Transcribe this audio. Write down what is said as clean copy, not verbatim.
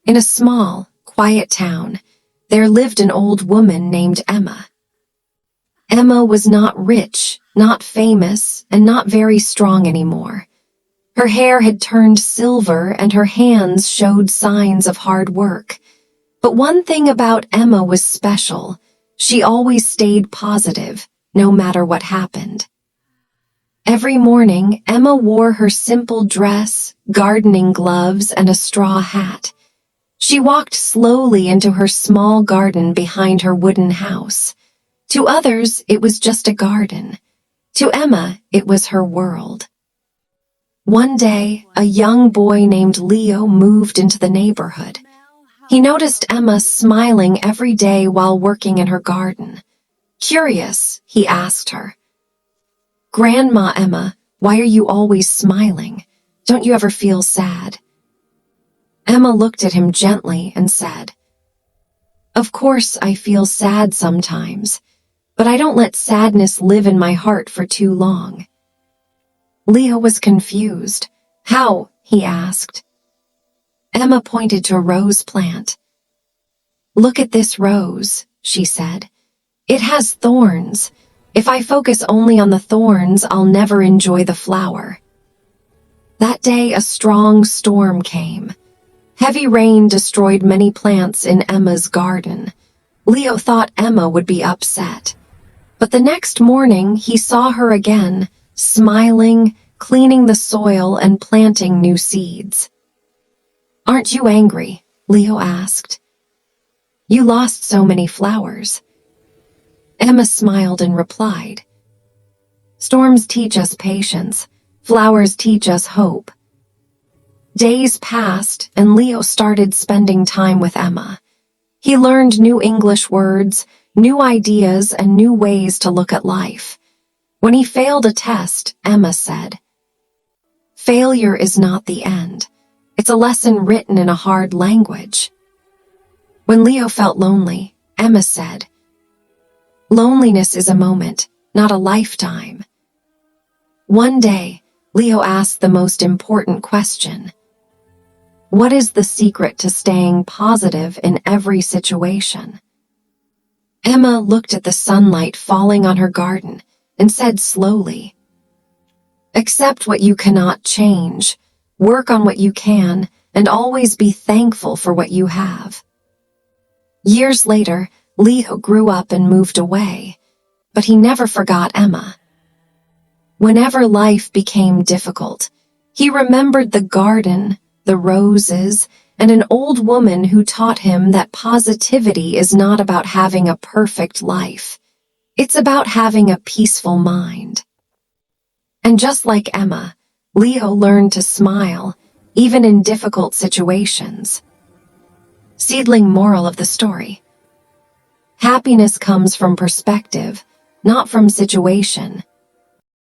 In a small, quiet town, there lived an old woman named Emma. Emma was not rich, not famous, and not very strong anymore. Her hair had turned silver and her hands showed signs of hard work. But one thing about Emma was special. She always stayed positive, no matter what happened. Every morning, Emma wore her simple dress, gardening gloves, and a straw hat. She walked slowly into her small garden behind her wooden house. To others, it was just a garden. To Emma, it was her world. One day, a young boy named Leo moved into the neighborhood. He noticed Emma smiling every day while working in her garden. Curious, he asked her, "Grandma Emma, why are you always smiling? Don't you ever feel sad?" Emma looked at him gently and said, "Of course I feel sad sometimes, but I don't let sadness live in my heart for too long." Leo was confused. "How?" he asked. Emma pointed to a rose plant. "Look at this rose," she said. "It has thorns. If I focus only on the thorns, I'll never enjoy the flower." That day, a strong storm came. Heavy rain destroyed many plants in Emma's garden. Leo thought Emma would be upset. But the next morning, he saw her again, smiling, cleaning the soil, and planting new seeds. "Aren't you angry?" Leo asked. "You lost so many flowers." Emma smiled and replied, "Storms teach us patience. Flowers teach us hope." Days passed, and Leo started spending time with Emma. He learned new English words, new ideas, and new ways to look at life. When he failed a test, Emma said, "Failure is not the end. It's a lesson written in a hard language." When Leo felt lonely, Emma said, "Loneliness is a moment, not a lifetime." One day, Leo asked the most important question. What is the secret to staying positive in every situation? Emma looked at the sunlight falling on her garden and said slowly, "Accept what you cannot change, work on what you can, and always be thankful for what you have." Years later, Leo grew up and moved away, but he never forgot Emma. Whenever life became difficult, he remembered the garden, the roses, and an old woman who taught him that positivity is not about having a perfect life. It's about having a peaceful mind. And just like Emma, Leo learned to smile, even in difficult situations. Seedling moral of the story. Happiness comes from perspective, not from situation.